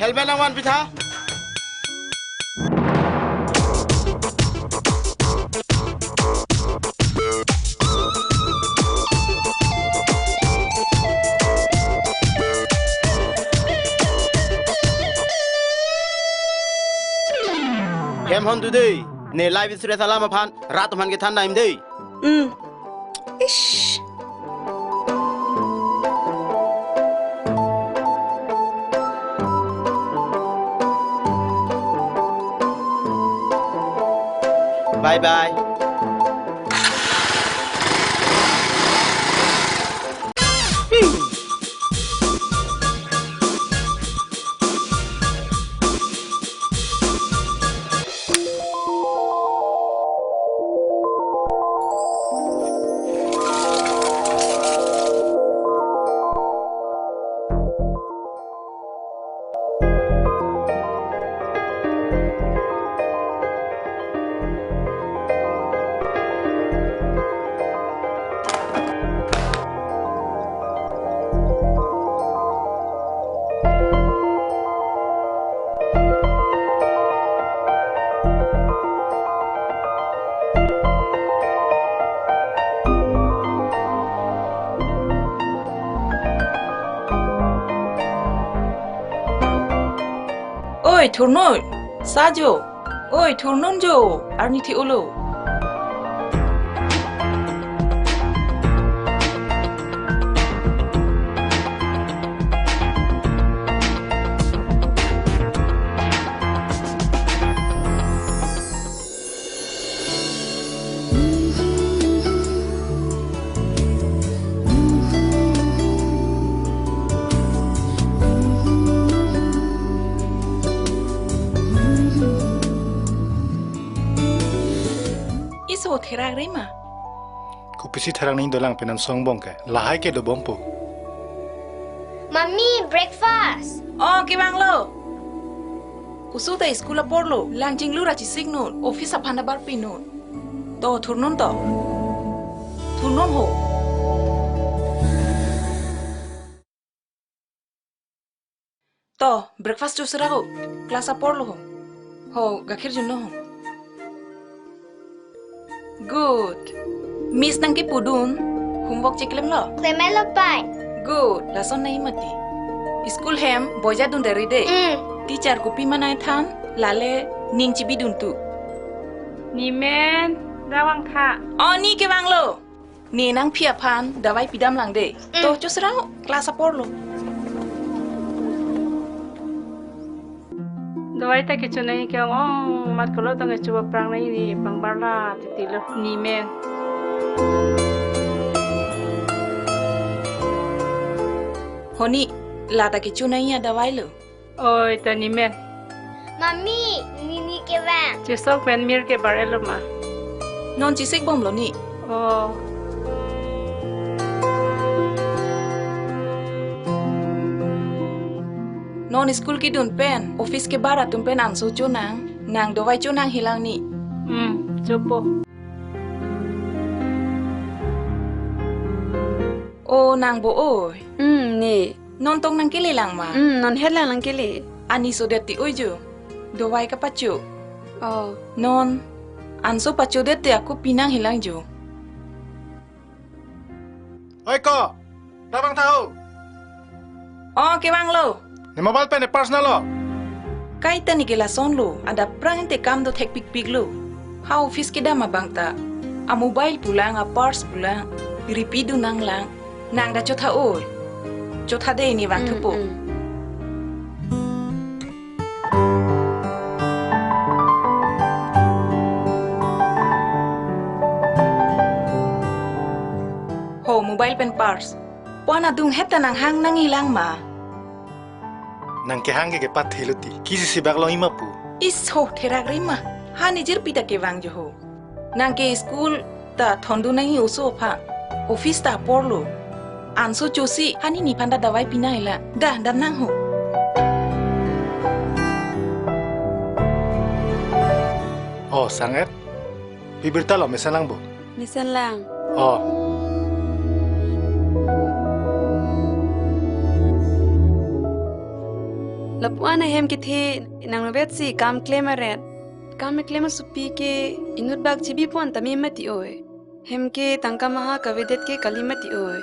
Kalben awan pitha. Kem hon tu deh. Ne live isure salam aphan. Rat man ke than naim deh. Ish. Bye bye. Oi, turnon, sajo. Oi, turnon jo. Arniti ulo. Iso terak rema. Kupisi terang ni dolang penan songbong ke. Lahai ke do bompo. Mami, breakfast. Oh, kibang lo. Kusu ta sekolah porlo. Langjing lu raci signal. Office apana bar pinun. To turnon to. Turnon ho. To breakfast jo sera ho. Class porlo ho. Ho gakhir junno ho. Good. Miss nang ki pudun. Homework ceklem lo. Clemelo pai. Good. Lason nahi mati. School hem boja dun dari de. Teacher ko pimanai than lale ning chibi dun tu. Ni men dawang tha. Oh ni ke bang lo. Ni nang phia phan dawai pidam lang de. To cho serao class apor lo. Dawai ta ke chunai ke ong mat ko lo tang ke chuba prang nai ni bang barla ti lo ni men. Honi lata ke chunai ya dawai lo. Oi ta ni men. Mami, nini ke van. Che sok men mir ke bar elo ma. Non chi sik bom lo ni. Oh. Non school ki dun pen office ke bara tum pen anso chunang nang dawai chunang hilang ni. Jopo. Oh nang bo oi. Ni. Non tong nang kili lang ma. Non het lang kili. Ani so det ti ojo. Dawai ka pacu. Oh. Non anso pacu det ti aku pinang hilang jo. Oi ko. Tabang tahu. Oh ke bang lo. Ni mobile pen personal lo. Kai tani ke la son lo. Ada prang te kam do tek pik pik lo. Ha office ke dama bang ta. A mobile pulang a purse pulang. Ripidu nang lang. Nang da chotha oi. Chotha de ni bang thupo. Ho mobile pen purse. Pona dung heta nang hang nang ilang ma. Nang ke hange ke pat heluti. Kisi si baglo imapu. Is ho terak rima. Ha nijir pita ke bang jo ho. Nang ke school ta thondu nahi uso pha. Office ta porlo. Anso chosi hani ni panda dawai pina ila. Da nang ho. Oh sangat. Bibirta lo mesalang bo. Misan lang. Oh. Lapuan na hem kiti nang mabet si kam claim aret. Kam claim supi ke inut bag chibi puan tami mati oi. Hem ke tangka maha kavedet ke kalimati oi.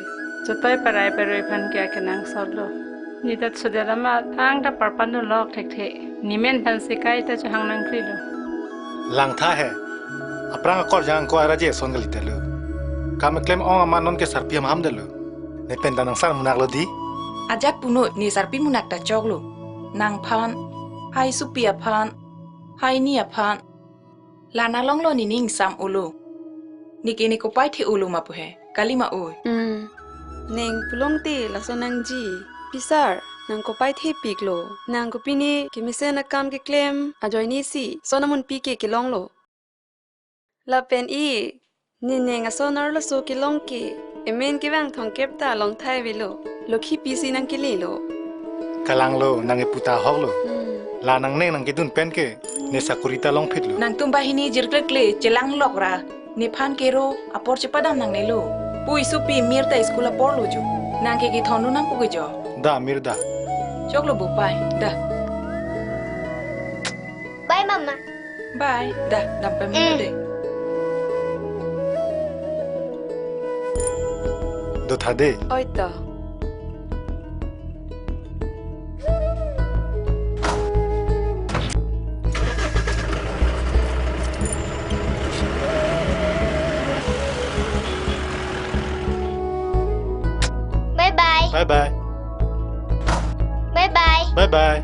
Jotoy paray pan kaya kenang solo. Nidat sudarama ang da parpanu lok tek. Nimen pan sikai ta chahang nang krido. Lang tha hai. Aprang akor jang ko araje son gali telu. Kam claim ong amanon ke sarpi ham delu. Ne pen danang sar munak lo di. Ajak puno ni sarpi munak ta chok lo. Nang pan, hai supi pan, hai ni pan. Lana long lo ni ning sam ulo. Niki ni ko pai thi ulo ma pu he. Kalima oi. Neng pulong ti lakso nang ji. Pisar nang ko pai thi piklo. Nang ko pini kimise na kam ke claim ajoy ni si sonamun pike kilong lo. La pen i ni neng asonar lo so kilong ki. Emen ki bang thong kep ta long thai velo. Lokhi pisi nang kililo. Kalang lo nang e puta hok lo. La nang neng nang kidun pen ke ne sakurita long pit lo. Nang tumba hini jirkle celang lok ra. Ni pan kero apor cepadam nang nelo. Pui supi mirta iskula por lo jo. Nang ke ki thonu nang pu jo. Da mirda. Chok lo bu pai. Dah. Bye, Mama. Bye. Dah. Dampai mulu deh. Do thade. Oi to. Bye-bye. Bye bye. Bye-bye. Bye bye.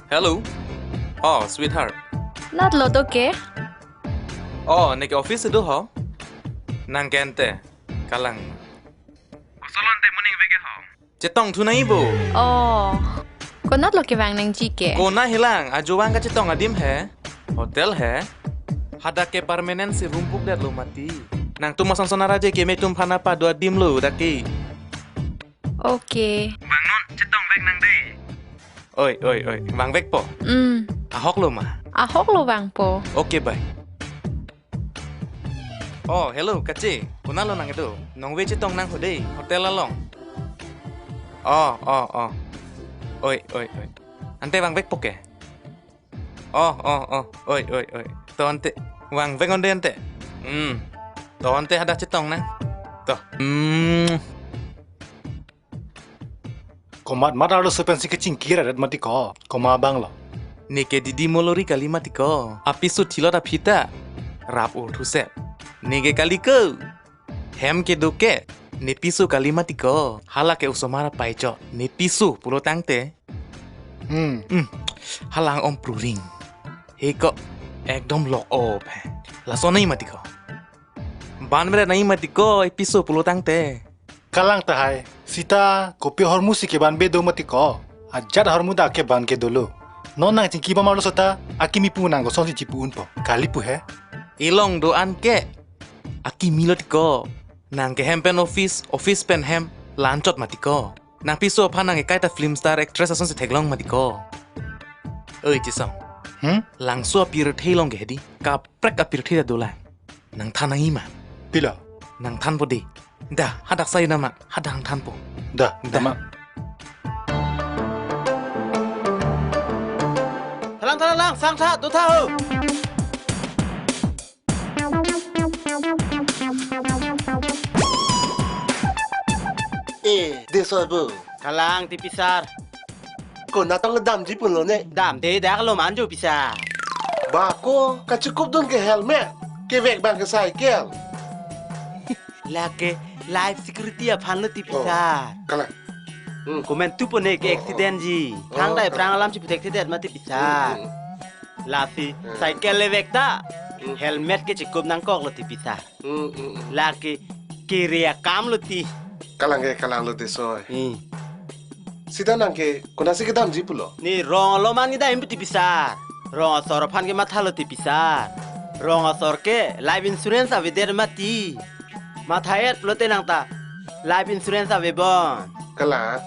Hello. Oh, sweetheart. Not lo to ke? Oh, nek office do ho. Nang kente. Kalang. Solon te morning vege ho. Chetong thu nai bo. Oh. Ko not lo ke wang nang ji ke? Ko na hilang. Ajuang ka chetong adim he. Hotel he. Hada ke permanent si room book dat lo mati. Nang tu masang sonara je ke me tum phana pa do adim lo daki. Okay. Bang non chetong vek nang dei. Oi. Bang vek po. Ahok lo ma. Ahok lo wang po. Okay, bye. Oh, hello, kachi. Kunalo nang itu. Nong we chitong nang hudei. Hotel along. Oh. Oi. Ante bang vek poke. Oh. Oi. To ante bang vek onde ante. To ante hada chitong nang. To. Komat matalo sepensi ke cingkira dat mati ko. Koma bang lo. Nike didi molori kalimati ko. Api su thilo da phita. Rap o thusep. Nige kaliko. Hem ke doke. Ne pisu kalimati ko. Hala ke usomara paicho. Ne pisu pulo tangte. Halang om pruring. He ko ekdom lock up. Laso nahi mati ko. Ban mere nahi mati ko pisu pulo tangte. Kalang tahai. Sita kopi hormu si ke ban be do mati ko. Ajat hormu da ke ban ke dolo. Non nang cingki ba malu sota. Aki mi punang ko sonsi cipuun po. Kali pu he. Ilong doan ke. Aki milot ko. Nang ke hem pen office pen hem lancot mati ko. Nang piso panang ke kaita film star actress ason si teglong mati ko. Oi chisong. Langso apir thailong ke hedi. Kaprek apir thida dola. Nang thanang ima. Pila. Nang than po di. Da hadak sai nama hadang than po. Da. Dama. Talang, sang tha, tu tha ho. Desoi bu. Kalang ti pisar. Ko na tong dam ji pun lo ne. Dam de dak lo manju pisar. Ba ko ka cukup don ke helmet. Ke vek bang ke cycle. Lake life security aphan lo ti pisar. Kala. Komen tu pone ke accident ji. Thang dai prang alam chi accident mati pisar. Lafi cycle le vekta. Helmet ke cukup nang kok lo ti pisar. Lake kiria kam lo ti. Kalang lo desoi. Sida nang ke ko na se ke dam ji pun lo. Ni rong lo man ni da impi ti pisar. Rong sor phan ke matha lo ti pisar. Rong sor ke life insurance aveder mati. Matayat pelote nang ta. Life insurance ave bon. Kala.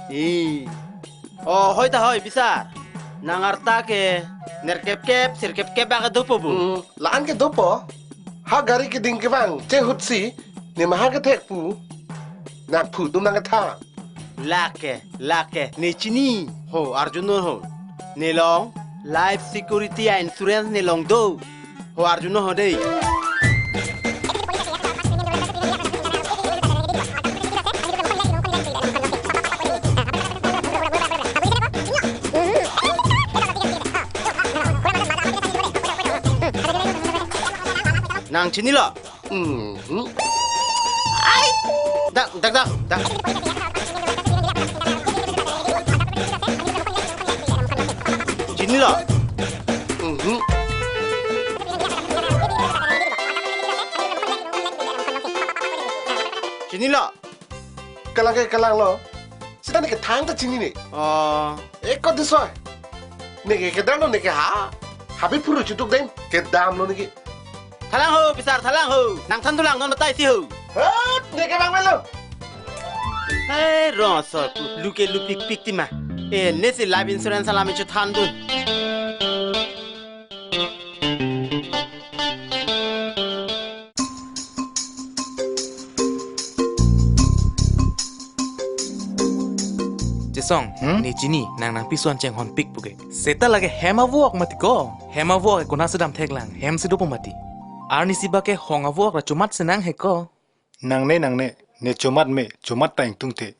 Oh, hoi ta hoi bisa. Nang arta ke nerkep-kep, sirkep-kep baka dupo bu. Laan ke dopo. Ha gari ke ding ke bang. Ceng hutsi. Ni mahal ke tek pu. Nak pu tum nang ke ta. Lake, ni chini. Ho, Arjuno ho. Ni long, life security insurance ni long do. Ho, Arjuno ho dei. Nang chini lo. Ai. Dak. Chini lo. Chini lo. Kalang lo. Sita ni ke thang ta chini ni. Oh, Ekot disoy. Ni ke dam lo ni ke ha. Habis puru cutuk dem. Ke dam lo ni ke. thalang ho, pisar thalang ho. Nang than tulang non matai si ho. Hat, ni ke bang melo. Hey, ron so, luke lu pik ti ma. Nesi life insurance alami chu than dun. Jesong, ni Jini nang pisuan ceng hon pik puke. Seta lagi hema walk mati ko. Hema walk ko nasa dam thek lang. Hem sido po mati. Arni siba ke honga walk la cumat senang he ko. Nang ne cumat ta ing tung te.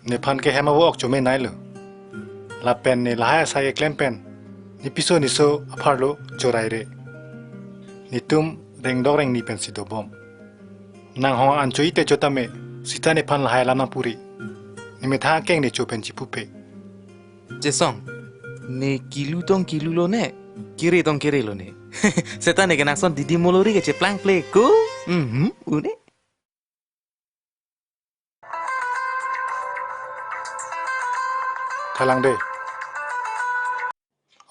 Ne phan ke hema wok chume nai lo. La pen ne la ha sa ye klem pen. Ni piso ni so apharlo chorai re. Ni tum reng dog reng ni pen si do bom. Nang ho an chui te chota me sita ne phan la ha la na puri. Ni me tha keng ne chu pen chi pu pe. Jesong, ni kilu lo ne. Kiri lo ne. Seta ne kenak son didi molori ke ceplang play ko. Une. Thalang de.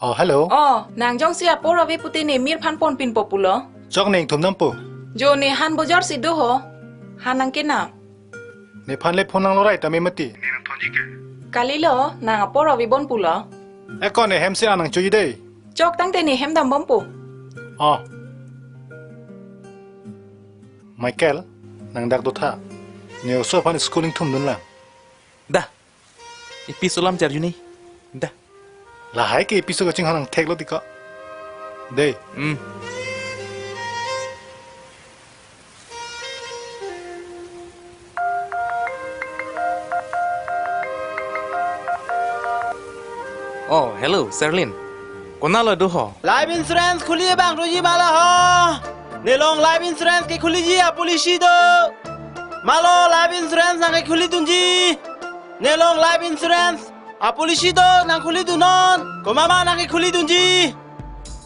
Oh, hello. Oh, nang jong sia pora ve puti ne mir phan pon pin populo. Chok ne thum nam po. Jo ne han bojar si do ho. Hanang ke na. Ne phan le phon nang lo rai ta me mati. Kalilo nang pora ve bon pulo. E kon ne hem se anang chui de. Chok tang te ne hem dam bom pu. Oh. Michael, nang dak do tha. Ne so phan schooling thum nun la. Dah. Ipisolam jar juni. Dah. La hai ke episode ko ching hanang thek lo dika. De. Oh, hello, Serlin. Kona lo do ho. Life insurance खुली bang रोजी माला हो. Nelong life insurance के खुली जी पुलिसी दो. मालो life insurance ना के खुली तुंजी. नेलोंग life insurance पुलिसी दो ना खुली तुनन. को मामा ना के खुली तुंजी.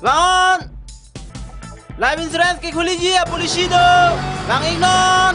वान. life insurance के खुली जी पुलिसी दो. वांग इग्नोन.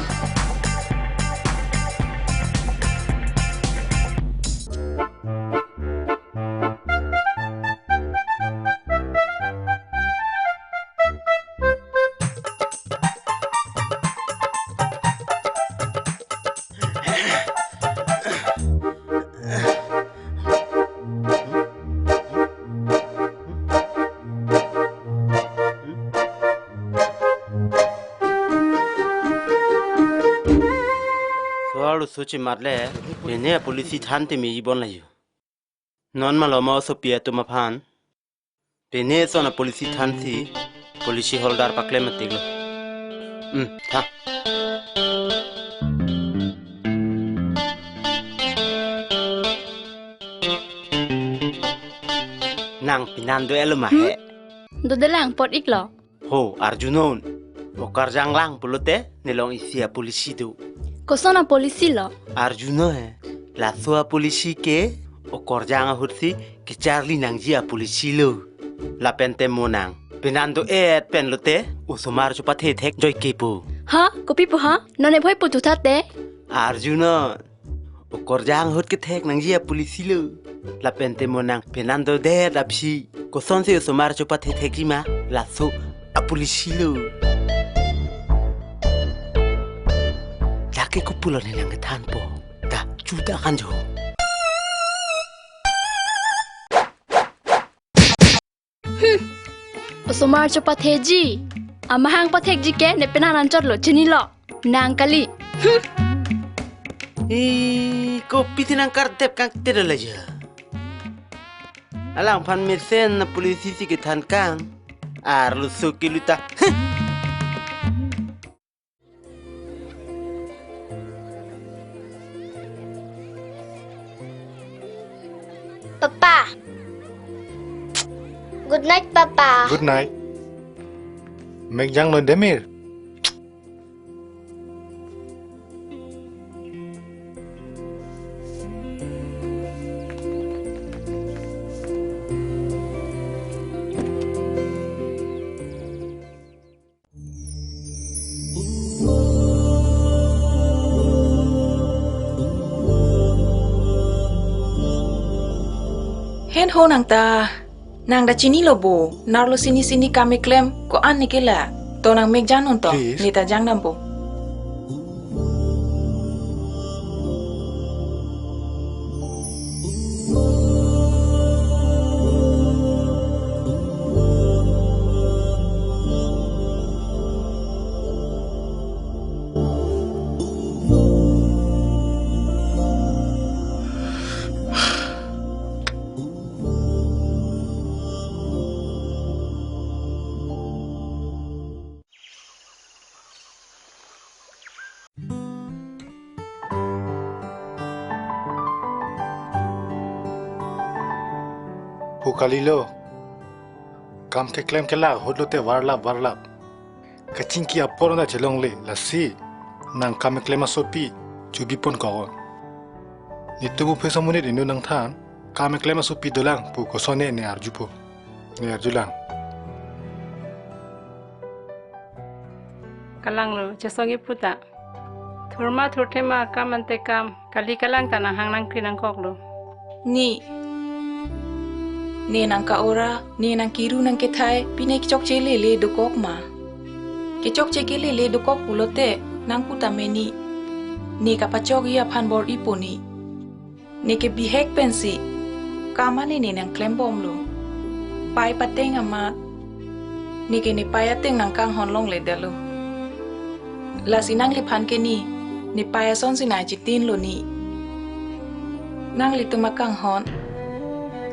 सोचे मारले बेने पुलिस थानते में इबन लायो नॉन मालमा सोपिया तो मफान बेने सोना पुलिस थानसी पुलिस होल्डर पकले मतिगलो था nang pinando elma he Do dalang pot iklo. ho arjunon okar janglang pulute nelong isia polisi do Kosona polisi lo. Arjuno है लासुआ पुलिसी के ओ कोरजांगा हुरसी के चार्ली नांगजिया पुलिसी लो ला पेंटे मोनांग पेनांदो एट पेनलोते ओ सोमार चुपा थे थेक Joy capo Ha? Kopi po ha? None boy po tutate. Arjuno ओ कोरजांग हुर के थेक नांगजिया पुलिसी लो ला पेंटे मोनांग पेनांदो दे दापसी कोसन से ओ सोमार चुपा थे थेक जिमा लासु आ पुलिसी लो pulau ni lang ketan po. Dah juta kan jo. Osomar cepat heji. Amahang patek jike ne pena rancor lo jeni lo. Nang kali. Kopi tinang kartep kang tidak aja. Alang pan mesen na polisi si ketan kang. Arlusu kiluta. Papa. Good night, Papa. Good night. Megjang no demir. Hen ho nang ta. Nang da chini lobo. Narlo sini kami klaim ko an nikela. To nang megjan unto. Please. Nita jang dampo. Pukalilo. Kam ke klem ke lag hodlo te warlap. Kacing ki apor na chelong le lasi. Nang kam klema sopi chubi pon ko. Nitu mu pesa munit inu nang than. Kam klema sopi dolang pu ko sone ne arjupo. Ne arjulang. Kalang lo jasongi puta. Thurma thurtema kam ante kam kali kalang tanang hang nang kri nang kok lo. Ni nang ka ora, ni nang kiru nang kethai, pine kichok chele le dokok ma. Kichok chekele le dokok pulote nang puta meni. Ni ka pachok ya phan bor iponi. Ni ke bihek pensi. Kamane ni nang klembom lo. Pai pateng amat. Ni ke ni payateng nang kanghon long le dalo. La sinang li phan ke ni payason sinai chitin lo ni. Nang li tuma kanghon.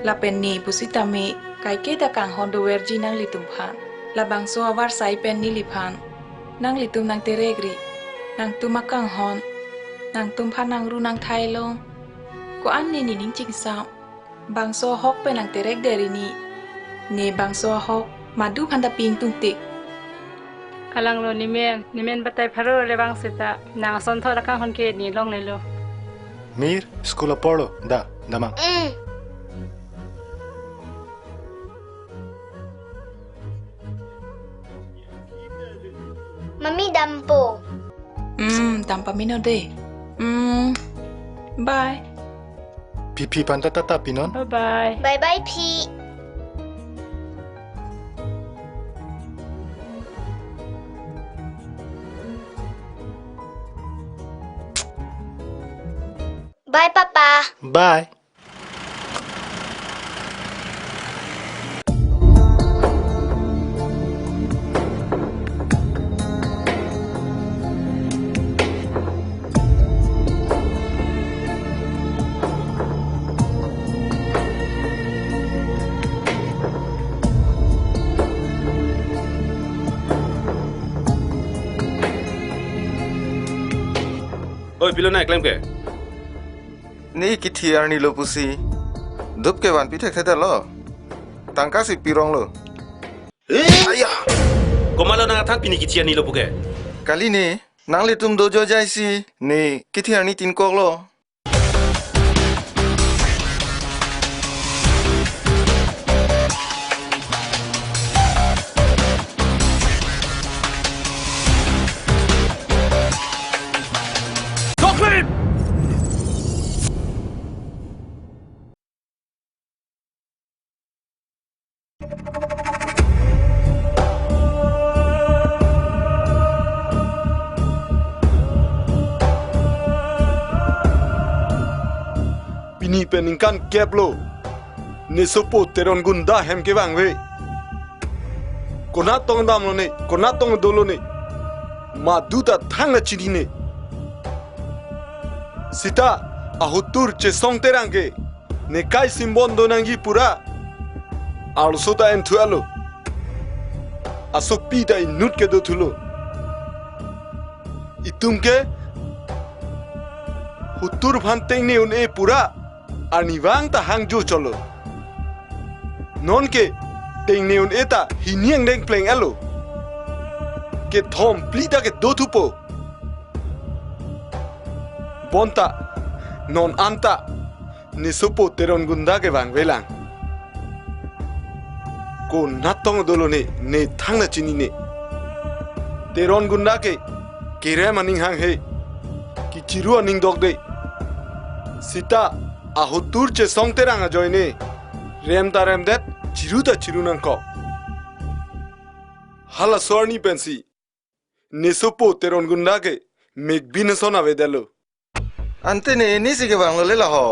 La penni pusitami kai ke da kanghon do werji nang litum phan. La bangso awar sai pen ni liphan. Nang litum nang teregri. Nang tuma kanghon. Nang tum phan nang ru nang thai long. Ko an ni ning ching sao. Bangso hok pe nang tereg deri ni. Ne bangso hok madu phan da ping tung tik. Kalang lo nimen batai pharo le bang sita nang son thora kang hon ke ni long le lo. Mir sekolah polo da damang. Mami dampo. Tanpa mino de. Bye. Pipi pantata pinon. Bye bye. Bye-bye, P. Bye, Papa. Bye. Oi, pilo naik klaim ke? Ni kiti arni lo pusi. Dup ke wan pitek theda lo. Tangka si pirong lo. Ayah. Komalo na thang pini kiti ani lo buke. Kali ni nang le tum dojo jai si. Ni kiti arni tin kok lo. pini peningkan keblo ne sopo teron gunda hem ke bang we kona tong dam lo ne kona tong dolo ne ma duta thang na chini ne sita ahutur che song terange ne kai simbon donangi pura also da entualo asok pi dai nut ke do thulo itumke hutur bhanteng ne un e pura aniwang ta hangjo cholo non ke teng ne un eta hiniang deng pleng alo ke thom plita ke do thupo bonta non anta ni supo teron gunda ke bang velang ko natong dolo ne thang na chini ne teron gunda ke kire maning hang he ki chiru aning dog de sita ahutur che song terang a joy ne rem det chiru ta chiru nang ko hala sorni pensi ne supo teron gunda ke meg bin sona vedelo ante ne ni sige bang lo le la ho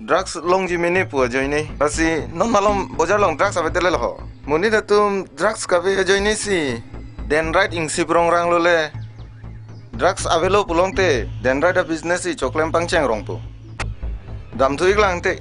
drugs long ji mene pu joy ne asi non malom bojar long drugs ave tele la ho muni da tum drugs ka ve joy ne si den right ing si brong rang lo le drugs avelo pulong te den right business si choklem pang cheng rong pu dam thui klang te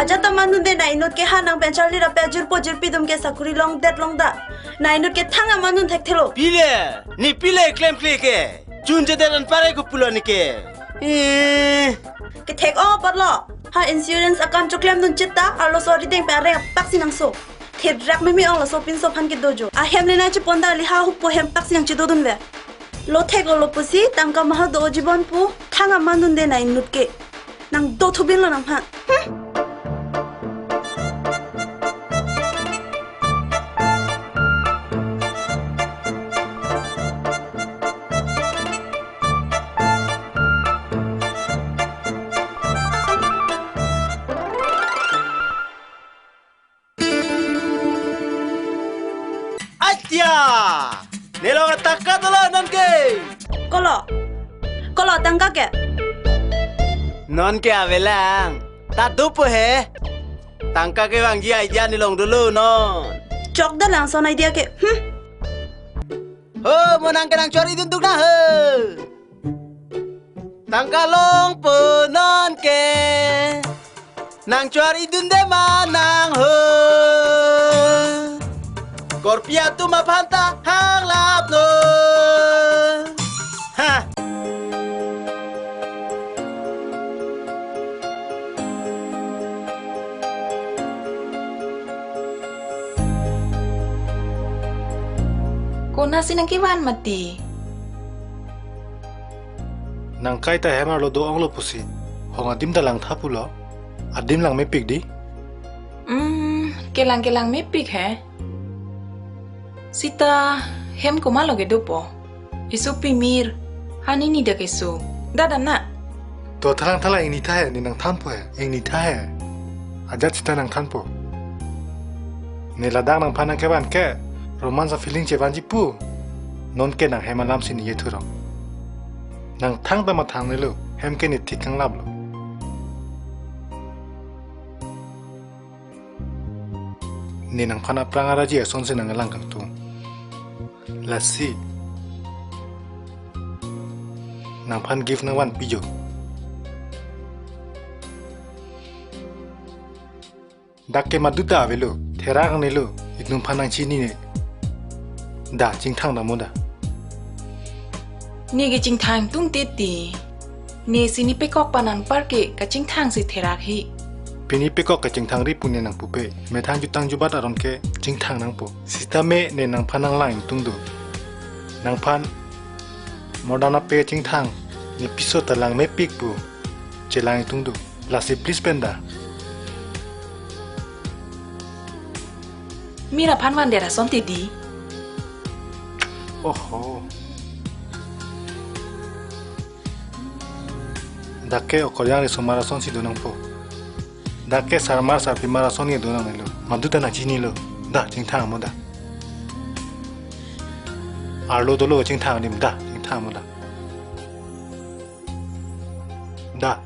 aja taman nun de nai nut ke hanang benchal li ra pe jur po jur pi dum ke sakuri long det long da nai nut ke thanga manun thek thelo pile ni pile claim ke chun je den pare ko pulo ni ke ke thek o patlo ha insurance account cho claim nun chitta alo sorry deng pe re pak sinang so thet rak me mi ong la so pin so phan ke dojo a hem le na chi ponda li ha hu po hem pak sinang chi do dun ve lo thek lo pusi tangka ma do jibon pu thanga manun de nai nut ke nang do thu bin lo nang ha Nelo taka dolo non ke kolo tangka ke non ke avelang ta dupo he tangka ke bang ji aja ni long dulu non chok da lang son idea ke ho monang kenang cori dunduk na he tangka long po non ke nang cori dunde manang ho Korpia tu mapanta hang lap no. Ha. Kona sinang kiwan mati. Nang kai ta hemar lo do ong lo pusi. Hong adim da lang thapu lo. Adim lang me pik di. Kelang me pik he. Sita hem ko malo ge dopo. Isu pimir. Hani ni da kesu. Dadam na. To thalang ini tha he ni nang thanpo he. Eng ni tha he. Ajat sita nang thanpo. Ne ladang nang phanang ke ban ke. Romance feeling che ban ji pu. Non ke nang hemalam sin ye thurong. Nang thang ta ma thang ne lo. Hem ke ni thik kang lab lo. Ni nang phana prangara ji son se nang lang kang tu. Lasi nang phan gift nang wan pijo dakke maduta avelo thera kang ne lo iknum phanang chi ni ne da jing thang da moda Ni ge jing thang tung te ti. Ni sini pe kok panan parke ka jing thang si thera hi. pini pe kok ka jing thang ri punya nang pupe me thang ju tang ju bat aron ke jing thang nang po sita me ne nang phanang lang tung du nang phan modana pe jing thang ni piso ta lang me pik pu che lang tung du la si please penda Mira phan wan dera son ti di. oho Dake okolyang reso marathon si donang po. Dake sarmar sarpi marathon ni donang nilo. Maduta na jini lo. Da jing thang mo da. Arlo dolo jing thang dim da jing thang mo da. Da.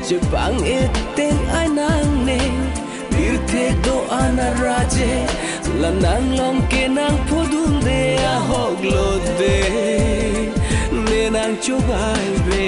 Jepang eten ai nang ne birthe do ana raje lanang long ke nang podun de a hoglo de ne nang chubai be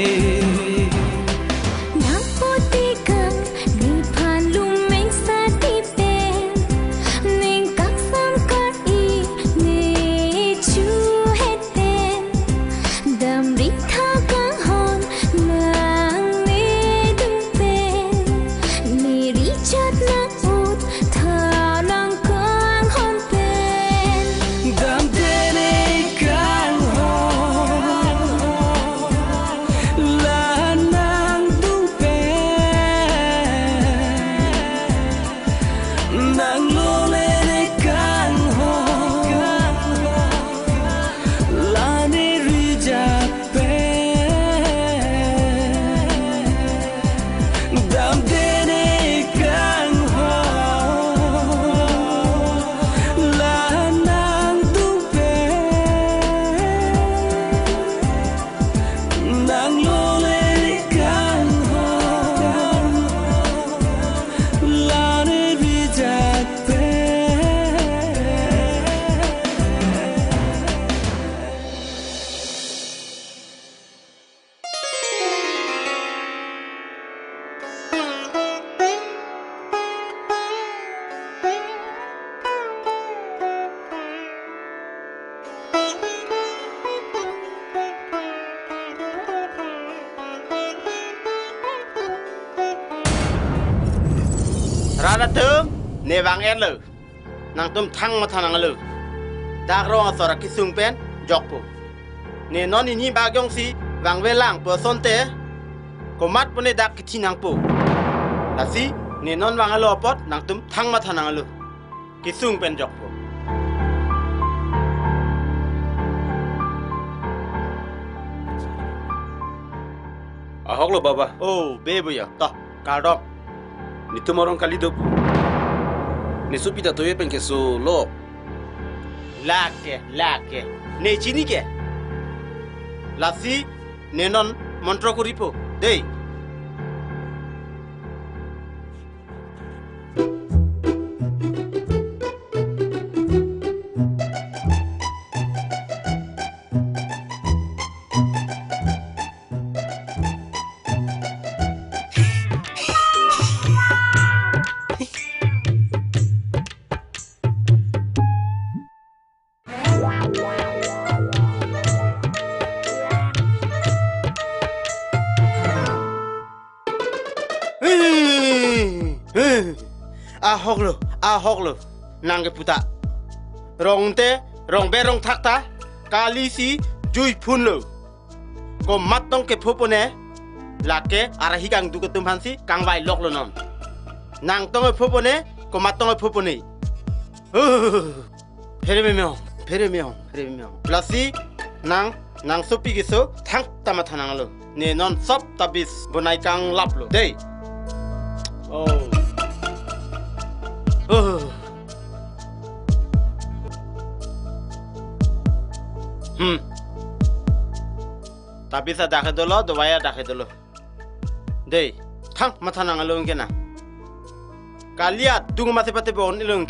la Rada tum ne bang en lo. Nang tum thang ma thanang lo. Dak ro asora kisung pen jokpo. Ne non ini bagyong si bang velang po sonte. Komat pone dak kiti nang po. Lasi ne non bang alo pot nang tum thang ma thanang lo. Kisung pen jokpo. Ahok lo baba. Oh, bebo ya. Toh, kaldok. Ni tu marong kali do. Ni su pita toye pen ke so lo. Lake. Ne chini ke. Lasi ne non montro kuripo. Dei. Ahok lo, nangge puta. Rong berong takta, kali si jui pun lo. Ko matong ke popone, lake arahi kang duke tumhan si kang vai lok lo non. Nang tong popone, ko matong popone. Peremeo. Plasi nang sopi giso thang tamathanang lo. Ne non sop tabis bonai kang lap lo. Dei. Oh. Tapi sa dakhe dolo, dowaya dakhe dolo. Dei, thang mathanang along kena. Kaliat dung masih pati bon ilong